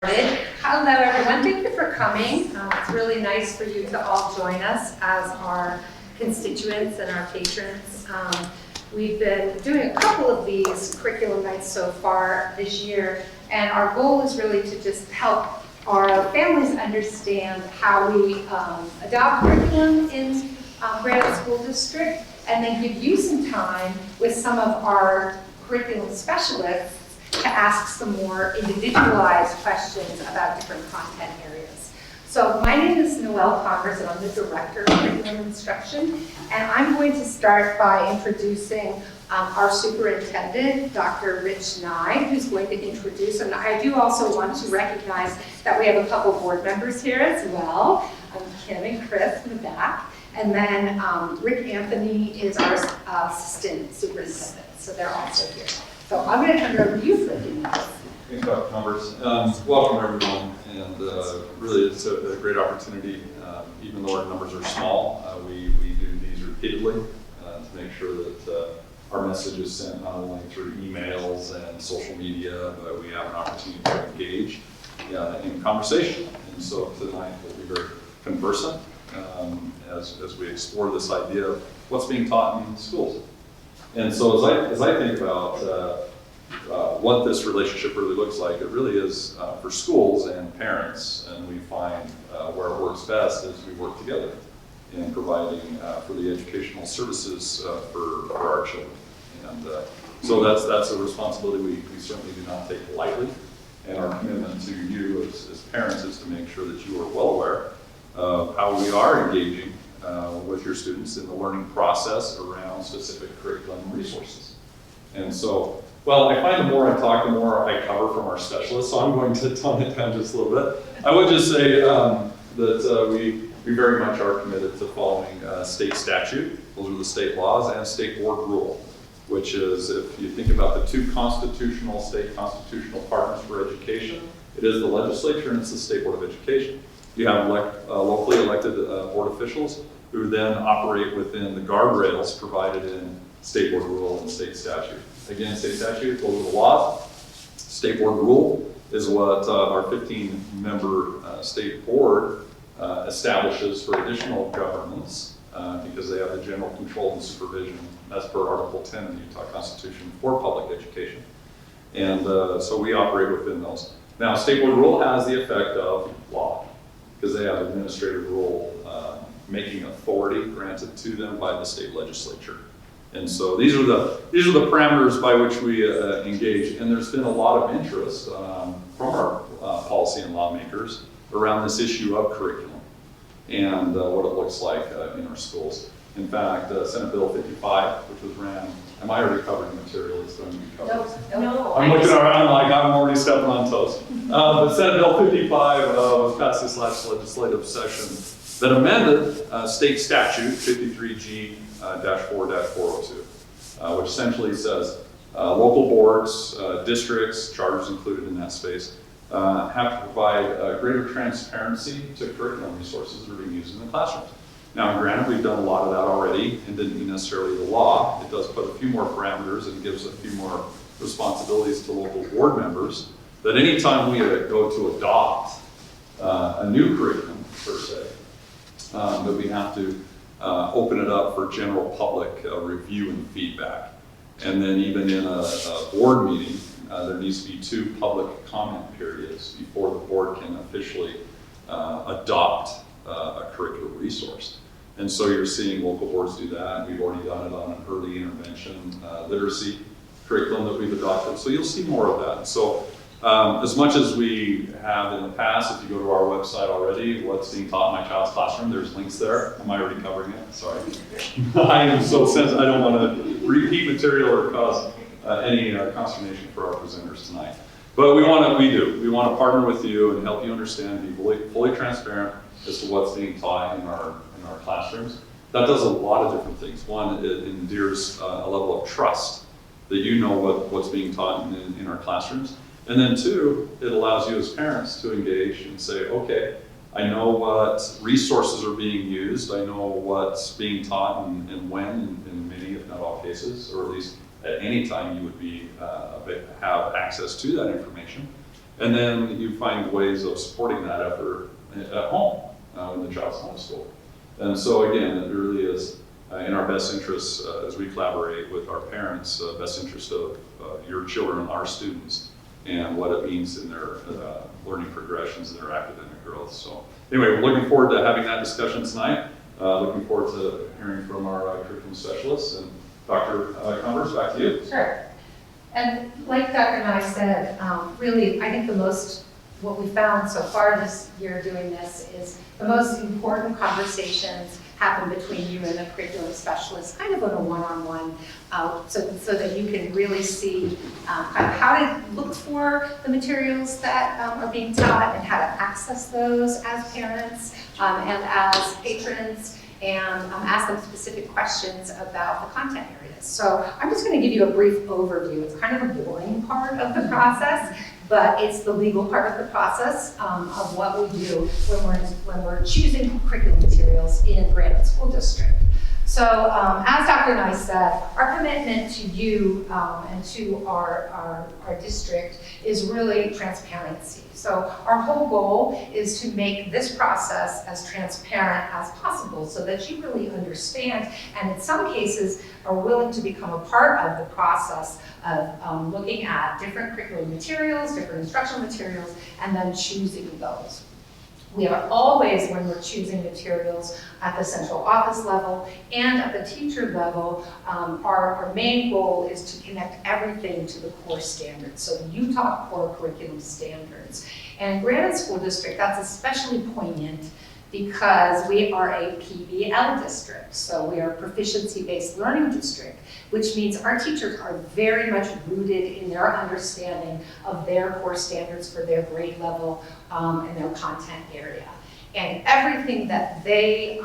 Hello everyone, thank you for coming. It's really nice for you to all join us as our constituents and our patrons. We've been doing a couple of these curriculum nights so far this year, and our goal is really to just help our families understand how we adopt curriculum in Granite School District, and then give you some time with some of our curriculum specialists to ask some more individualized questions about different content areas. So my name is Noelle Congress, and I'm the Director of Curriculum Instruction. And I'm going to start by introducing our superintendent, Dr. Rich Nye, who's going to introduce, and I do also want to recognize that we have a couple board members here as well, Kim and Chris in the back. And then Rick Anthony is our assistant superintendent, so they're also here. So I'm going to turn it over to you for a few minutes. Thanks, Dr. Numbers. Welcome everyone, and really it's a great opportunity. Even though our numbers are small, we do these repeatedly to make sure that our message is sent not only through emails and social media, but we have an opportunity to engage in conversation. And so tonight we'll be very conversant as we explore this idea of what's being taught in schools. And so as I think about what this relationship really looks like, it really is for schools and parents, and we find where it works best is we work together in providing for the educational services for our children. And so that's a responsibility we certainly do not take lightly, and our commitment to you as parents is to make sure that you are well aware of how we are engaging with your students in the learning process around specific curriculum resources. And so, well, I find the more I talk, the more I cover from our specialists, so I'm going to tone it down just a little bit. I would just say that we very much are committed to following state statute, those are the state laws, and state board rule, which is, if you think about the two state constitutional partners for education, it is the legislature and it's the State Board of Education. You have locally elected board officials who then operate within the guardrails provided in state board rule and state statute. Again, state statute, those are the laws. State board rule is what our 15-member state board establishes for additional governance because they have the general control and supervision as per Article 10 of the Utah Constitution for public education. And so we operate within those. Now, state board rule has the effect of law, because they have administrative rule making authority granted to them by the state legislature. And so these are the parameters by which we engage. And there's been a lot of interest from our policy and lawmakers around this issue of curriculum and what it looks like in our schools. In fact, Senate Bill 55, which was ran, am I already covering material that's going to be covered? No. I'm looking around like I'm already stepping on toes. But Senate Bill 55 was passed this last legislative session that amended state statute 53G-4-402, which essentially says local boards, districts, charters included in that space, have to provide greater transparency to curriculum resources that are being used in the classrooms. Now, granted, we've done a lot of that already and didn't mean necessarily the law. It does put a few more parameters and gives a few more responsibilities to local board members that anytime we go to adopt a new curriculum, per se, that we have to open it up for general public review and feedback. And then even in a board meeting, there needs to be 2 public comment periods before the board can officially adopt a curricular resource. And so you're seeing local boards do that. We've already done it on an early intervention literacy curriculum that we've adopted. So you'll see more of that. So as much as we have in the past, if you go to our website already, what's being taught in my child's classroom, there's links there. Am I already covering it? Sorry. I am so sensitive. I don't want to repeat material or cause any consternation for our presenters tonight. But we want to partner with you and help you understand, be fully transparent as to what's being taught in our classrooms. That does a lot of different things. One, it endears a level of trust that you know what's being taught in our classrooms. And then 2, it allows you as parents to engage and say, okay, I know what resources are being used. I know what's being taught and when in many, if not all cases, or at least at any time you would have access to that information. And then you find ways of supporting that effort at home when the child's homeschooled. And so again, it really is in our best interests as we collaborate with our parents, best interest of your children, our students, and what it means in their learning progressions and their academic growth. So anyway, we're looking forward to having that discussion tonight. Looking forward to hearing from our curriculum specialists. And Dr. Converse, back to you. Sure. And like Dr. Nye said, really, I think what we found so far this year doing this is the most important conversations happen between you and the curriculum specialist, kind of on a one-on-one, so that you can really see kind of how to look for the materials that are being taught and how to access those as parents and as patrons, and ask them specific questions about the content areas. So I'm just going to give you a brief overview. It's kind of the boring part of the process, but it's the legal part of the process of what we do when we're choosing curriculum materials in Granite School District. So as Dr. Nye said, our commitment to you and to our district is really transparency. So our whole goal is to make this process as transparent as possible so that you really understand, and in some cases are willing to become a part of the process of looking at different curriculum materials, different instructional materials, and then choosing those. We are always, when we're choosing materials at the central office level and at the teacher level, our main goal is to connect everything to the core standards, so the Utah core curriculum standards. And Granite School District, that's especially poignant because we are a PBL district, so we are a proficiency-based learning district, which means our teachers are very much rooted in their understanding of their core standards for their grade level and their content area. And everything that they,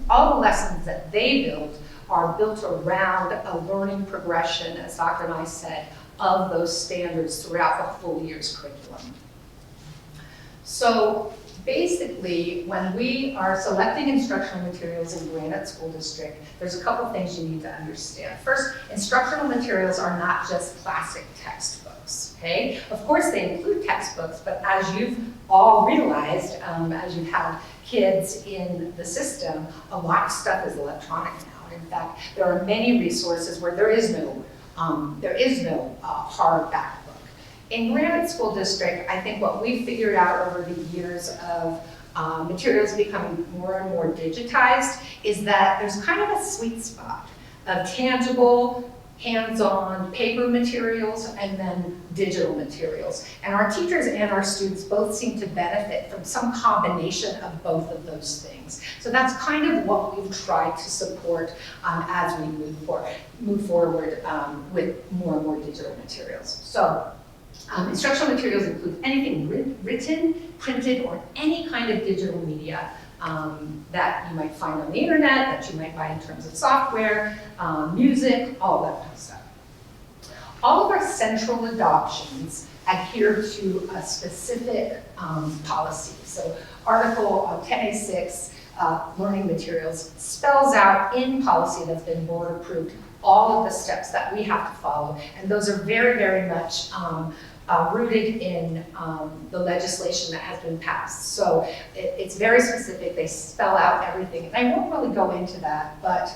all the lessons that they build are built around a learning progression, as Dr. Nye said, of those standards throughout the full year's curriculum. So basically, when we are selecting instructional materials in Granite School District, there's a couple things you need to understand. First, instructional materials are not just classic textbooks, okay? Of course, they include textbooks, but as you've all realized, as you've had kids in the system, a lot of stuff is electronic now. In fact, there are many resources where there is no hardback. In Granite School District, I think what we've figured out over the years of materials becoming more and more digitized is that there's kind of a sweet spot of tangible, hands-on paper materials and then digital materials. And our teachers and our students both seem to benefit from some combination of both of those things. So that's kind of what we've tried to support as we move forward with more and more digital materials. So. Instructional materials include anything written, printed, or any kind of digital media that you might find on the internet, that you might buy in terms of software, music, all that kind of stuff. All of our central adoptions adhere to a specific policy. So Article 10A6, learning materials, spells out in policy that's been board approved all of the steps that we have to follow, and those are very, very much rooted in the legislation that has been passed. So it's very specific. They spell out everything. And I won't really go into that, but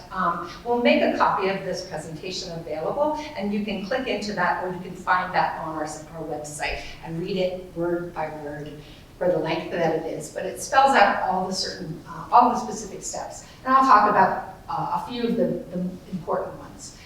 we'll make a copy of this presentation available, and you can click into that, or you can find that on our website and read it word by word for the length that it is. But it spells out all the specific steps. And I'll talk about a few of the important ones.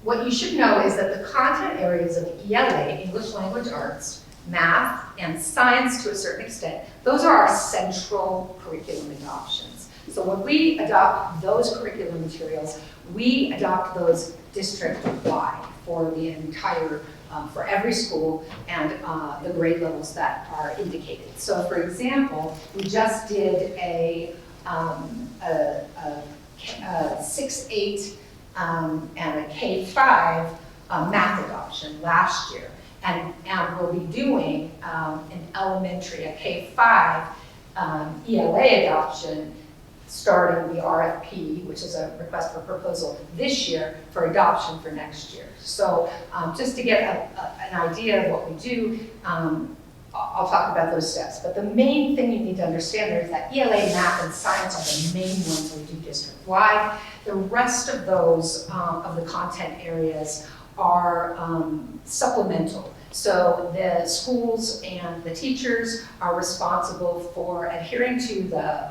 What you should know is that the content areas of ELA, English Language Arts, math, and science to a certain extent, those are our central curriculum adoptions. So when we adopt those curriculum materials, we adopt those district-wide for the entire, for every school and the grade levels that are indicated. So for example, we just did a 6-8 and a K-5 math adoption last year. And we'll be doing an elementary, a K-5 ELA adoption, starting the RFP, which is a request for proposal this year, for adoption for next year. So just to get an idea of what we do, I'll talk about those steps. But the main thing you need to understand there is that ELA, math, and science are the main ones we do district-wide. The rest of those, of the content areas are supplemental. So the schools and the teachers are responsible for adhering to the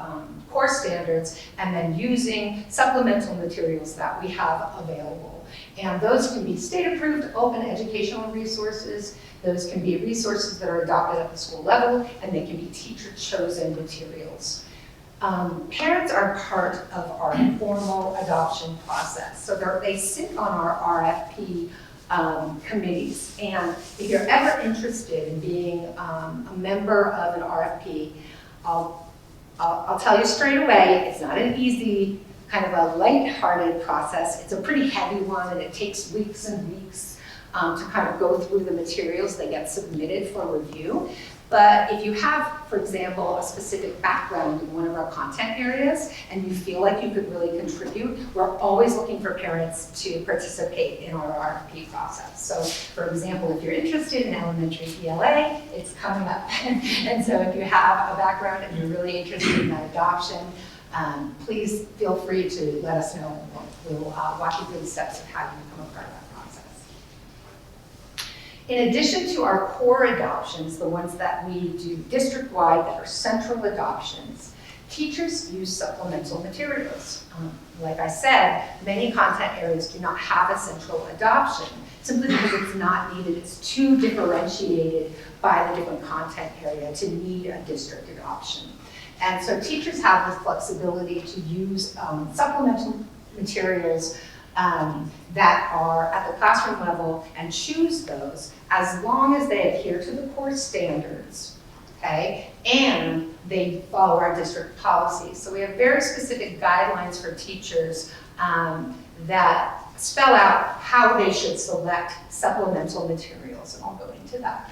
core standards and then using supplemental materials that we have available. And those can be state-approved open educational resources. Those can be resources that are adopted at the school level, and they can be teacher-chosen materials. Parents are part of our formal adoption process. So they sit on our RFP committees. And if you're ever interested in being a member of an RFP, I'll tell you straight away, it's not an easy, kind of a light-hearted process. It's a pretty heavy one, and it takes weeks and weeks to kind of go through the materials that get submitted for review. But if you have, for example, a specific background in one of our content areas and you feel like you could really contribute, we're always looking for parents to participate in our RFP process. So, for example, if you're interested in elementary ELA, it's coming up. And so if you have a background and you're really interested in that adoption, please feel free to let us know, and we'll walk you through the steps of how you become a part of that process. In addition to our core adoptions, the ones that we do district-wide that are central adoptions, teachers use supplemental materials. Like I said, many content areas do not have a central adoption simply because it's not needed. It's too differentiated by the different content area to need a district adoption. And so teachers have the flexibility to use supplemental materials that are at the classroom level and choose those as long as they adhere to the core standards, okay, and they follow our district policies. So we have very specific guidelines for teachers that spell out how they should select supplemental materials, and I'll go into that.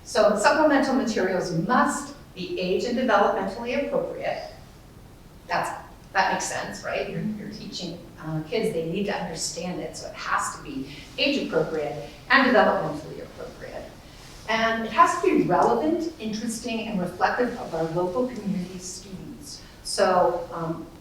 So supplemental materials must be age and developmentally appropriate. That makes sense, right? You're teaching kids, they need to understand it, so it has to be age appropriate and developmentally appropriate. And it has to be relevant, interesting, and reflective of our local community students. So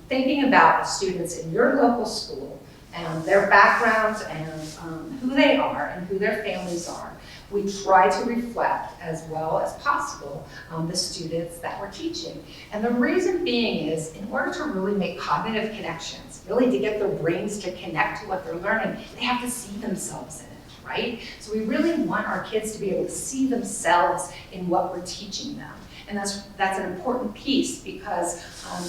thinking about the students in your local school and their backgrounds and who they are and who their families are, we try to reflect as well as possible the students that we're teaching. And the reason being is, in order to really make cognitive connections, really to get their brains to connect to what they're learning, they have to see themselves in it, right? So we really want our kids to be able to see themselves in what we're teaching them. And that's an important piece because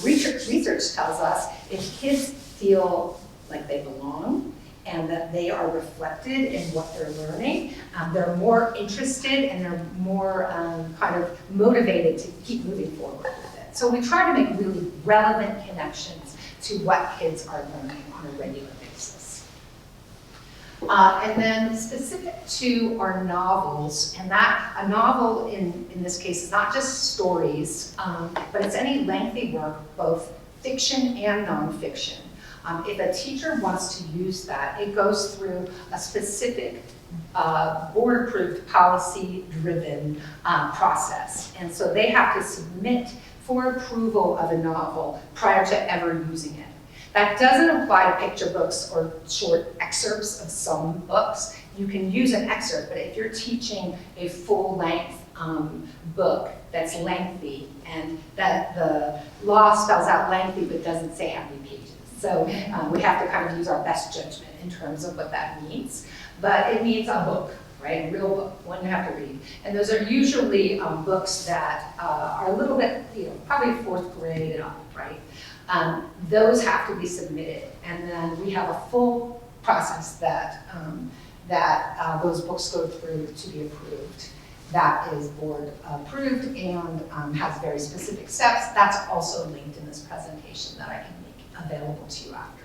research tells us if kids feel like they belong, and that they are reflected in what they're learning. They're more interested and they're more kind of motivated to keep moving forward with it. So we try to make really relevant connections to what kids are learning on a regular basis. And then specific to our novels, and that a novel in this case is not just stories, but it's any lengthy work, both fiction and nonfiction. If a teacher wants to use that, it goes through a specific board-approved, policy-driven process. And so they have to submit for approval of a novel prior to ever using it. That doesn't apply to picture books or short excerpts of some books. You can use an excerpt, but if you're teaching a full-length book that's lengthy, and that the law spells out lengthy but doesn't say how many pages. So we have to kind of use our best judgment in terms of what that means. But it means a book, right? A real book, one you have to read. And those are usually books that are a little bit, probably 4th grade and up, right? Those have to be submitted. And then we have a full process that those books go through to be approved. That is board approved and has very specific steps. That's also linked in this presentation that I can make available to you after.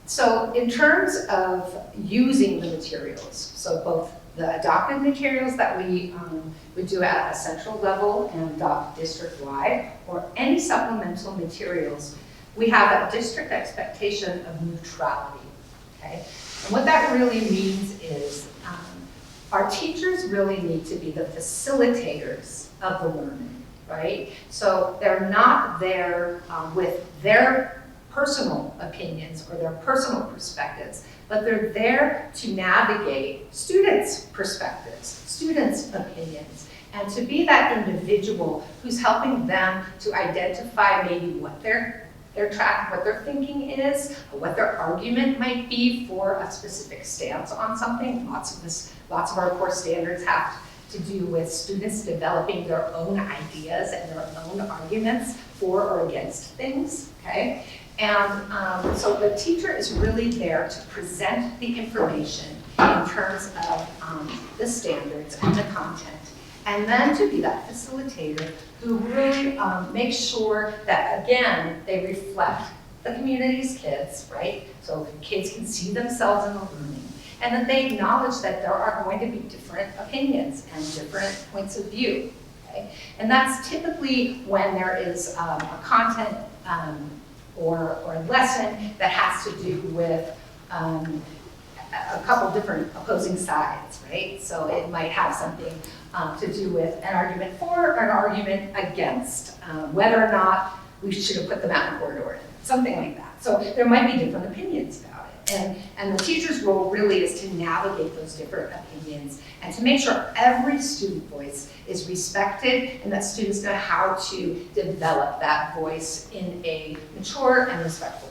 So in terms of using the materials, so both the adopted materials that we do at a central level and adopt district-wide, or any supplemental materials, we have a district expectation of neutrality, okay? And what that really means is our teachers really need to be the facilitators of the learning, right? So they're not there with their personal opinions or their personal perspectives, but they're there to navigate students' perspectives, students' opinions, and to be that individual who's helping them to identify maybe what their thinking is, what their argument might be for a specific stance on something. Lots of our core standards have to do with students developing their own ideas and their own arguments for or against things, okay? And so the teacher is really there to present the information in terms of the standards and the content, and then to be that facilitator who really makes sure that, again, they reflect the community's kids, right? So kids can see themselves in the learning, and that they acknowledge that there are going to be different opinions and different points of view, okay? And that's typically when there is a content or a lesson that has to do with a couple different opposing sides, right? So it might have something to do with an argument for or an argument against, whether or not we should have put them out in the corridor, something like that. So there might be different opinions about it. And the teacher's role really is to navigate those different opinions and to make sure every student voice is respected and that students know how to develop that voice in a mature and respectful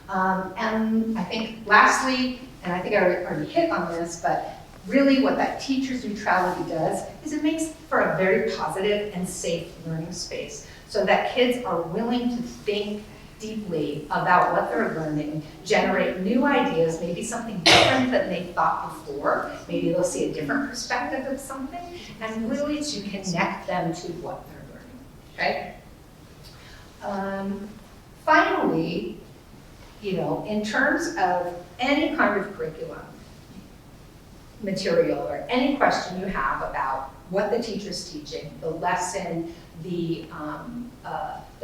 tone. And I think lastly, and I think I already hit on this, but really what that teacher's neutrality does is it makes for a very positive and safe learning space so that kids are willing to think deeply about what they're learning, generate new ideas, maybe something different than they thought before. Maybe they'll see a different perspective of something, and really to connect them to what they're learning, okay? Finally, in terms of any kind of curriculum, material, or any question you have about what the teacher's teaching, the lesson, the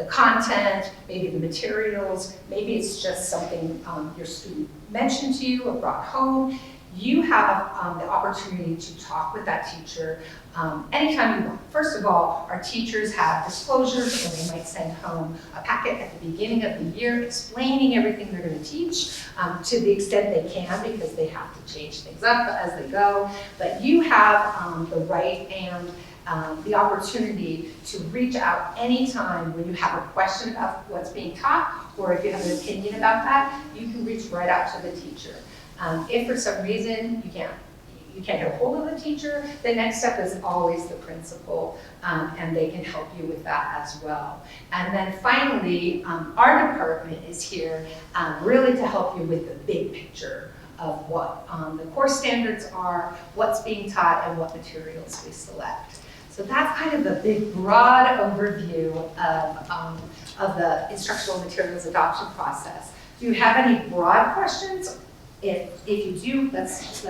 content, maybe the materials, maybe it's just something your student mentioned to you or brought home, you have the opportunity to talk with that teacher anytime you want. First of all, our teachers have disclosures, or they might send home a packet at the beginning of the year explaining everything they're going to teach to the extent they can, because they have to change things up as they go. But you have the right and the opportunity to reach out anytime when you have a question about what's being taught, or if you have an opinion about that, you can reach right out to the teacher. If for some reason you can't get a hold of the teacher, the next step is always the principal, and they can help you with that as well. And then finally, our department is here really to help you with the big picture of what the core standards are, what's being taught, and what materials we select. So that's kind of the big, broad overview of the instructional materials adoption process. Do you have any broad questions? If you do, let's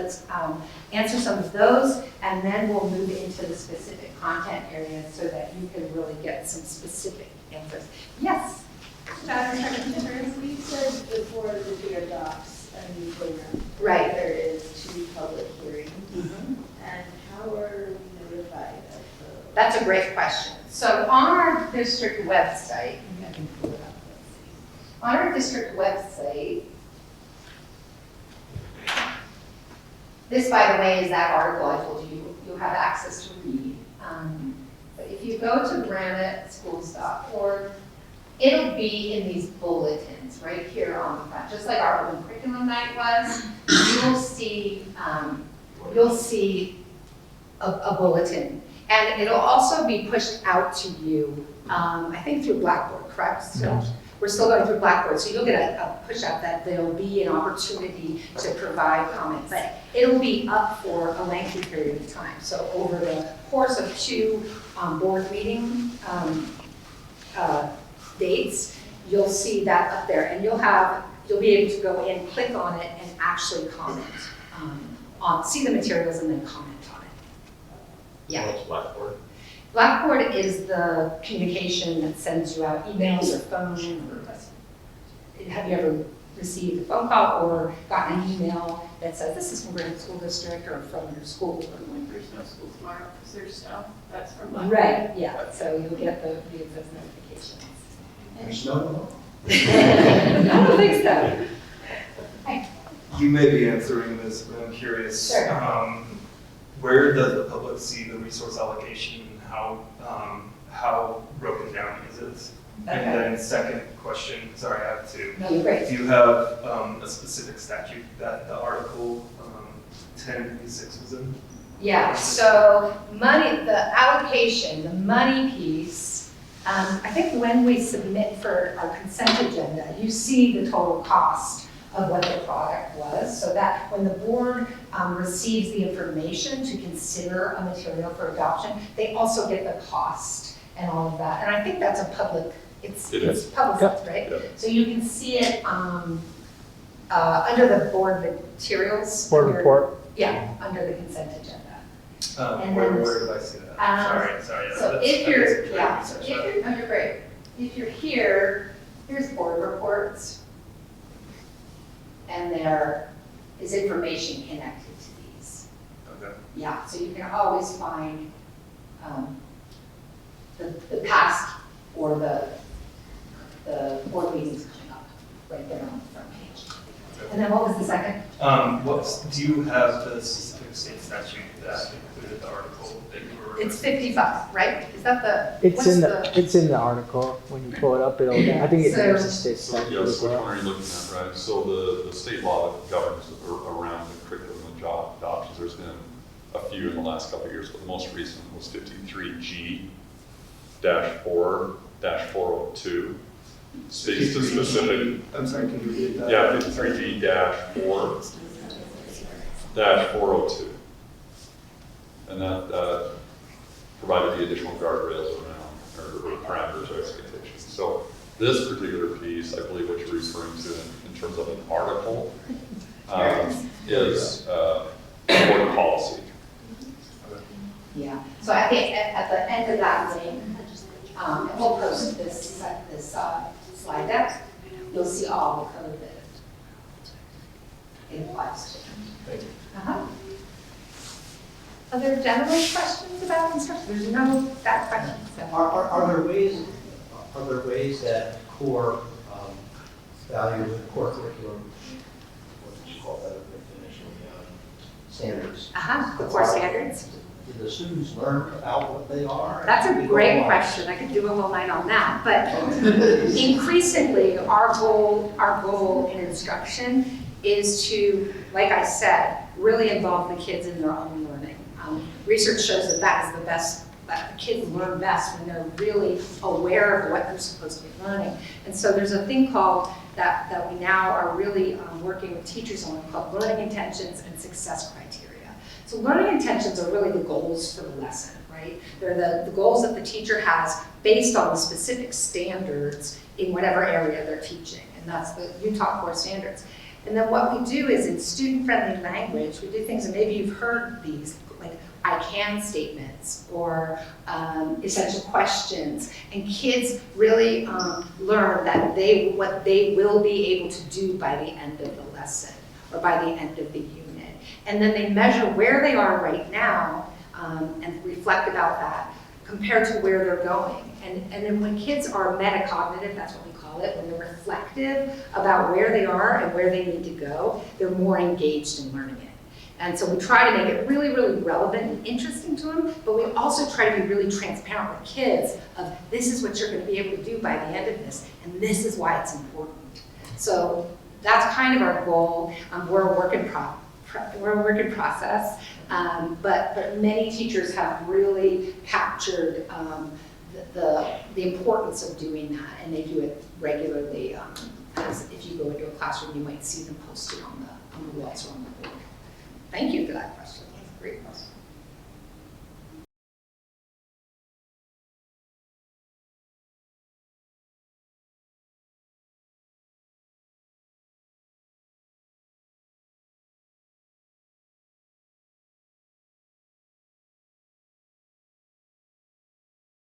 answer some of those, and then we'll move into the specific content areas so that you can really get some specific answers. Yes? Dr. Secretary, we said before the dear docs and new program, Right. there is 2 public hearings, Mm-hmm. and how are we notified of those? That's a great question. So on our district website, I can pull it up, let's see. On our district website, this, by the way, is that article I told you you'll have access to read. But if you go to graniteschools.org, it'll be in these bulletins right here on the front, just like our open curriculum night was. You'll see a bulletin, and it'll also be pushed out to you, I think through Blackboard, correct? So we're still going through Blackboard, so you'll get a push out that there'll be an opportunity to provide comments, but it'll be up for a lengthy period of time. So over the course of 2 board meeting dates, you'll see that up there, and you'll be able to go in, click on it, and actually comment see the materials and then comment on it. Yeah. What's Blackboard? Blackboard is the communication that sends you out emails or phone. Have you ever received a phone call or gotten an email that says, this is from Greenwood School District or from your school. There's no school tomorrow because there's snow. That's from Monday. Right, yeah, so you'll get those notifications. There's no. I don't think so. You may be answering this, but I'm curious. Sure. Where does the public see the resource allocation and how broken down is it? Okay. And then second question, sorry, I have two. No, you're great. Do you have a specific statute that the article 10(6) was in? Yeah, so money, the allocation, the money piece, I think when we submit for our consent agenda, you see the total cost of what the product was, so that when the board receives the information to consider a material for adoption, they also get the cost and all of that. And I think that's a public, it's publicized, right? Yeah. So you can see it under the board materials. Board under- report. Yeah, under the consent agenda. And Where then- did I see that? Sorry. So that's- if I you're, guess yeah, it's so research, if right? you're, no, you're great. If you're here, here's board reports. And there is information connected to these. Okay. Yeah, so you can always find the past or the board meetings coming up right there on the front page. And then what was the second? Do you have the specific state statute that included the article that you were? It's 55, right? Is that the? It's in the article. When you pull it up, it'll, I think it gives the state So, statute yes, as which well. one are you looking at, right? So the state law that governs around the curriculum and job adoptions, there's been a few in the last couple of years, but the most recent was 53G-4-402. Speaks to specific, I'm sorry, can you repeat that? yeah, 53G-4-402. And that provided the additional guardrails around, or parameters or expectations. So this particular piece, I believe what you're referring to in terms of an article, is board policy. Yeah, so I think at the end of that link, and we'll post this slide deck, you'll see all the code that it applies to. Thank you. Other general questions about instruction? There's no bad questions. So. Are there ways that core value with core curriculum, what did you call that initially, standards? The core standards. Do the students learn about what they are? That's a great question. I could do a whole night on that. But increasingly, our goal in instruction is to, like I said, really involve the kids in their own learning. Research shows that is the best, that the kids learn best when they're really aware of what they're supposed to be learning. And so there's a thing called, that we now are really working with teachers on, called learning intentions and success criteria. So learning intentions are really the goals for the lesson, right? They're the goals that the teacher has based on the specific standards in whatever area they're teaching. And that's the Utah core standards. And then what we do is in student-friendly language, we do things, and maybe you've heard these, like I can statements or essential questions. And kids really learn that what they will be able to do by the end of the lesson or by the end of the unit. And then they measure where they are right now and reflect about that compared to where they're going. And then when kids are metacognitive, that's what we call it, when they're reflective about where they are and where they need to go, they're more engaged in learning it. And so we try to make it really, really relevant and interesting to them, but we also try to be really transparent with kids of this is what you're going to be able to do by the end of this, and this is why it's important. So that's kind of our goal. We're a work in process, but many teachers have really captured the importance of doing that, and they do it regularly. As if you go into a classroom, you might see them posted on the walls or on the board. Thank you for that question. That's a great question.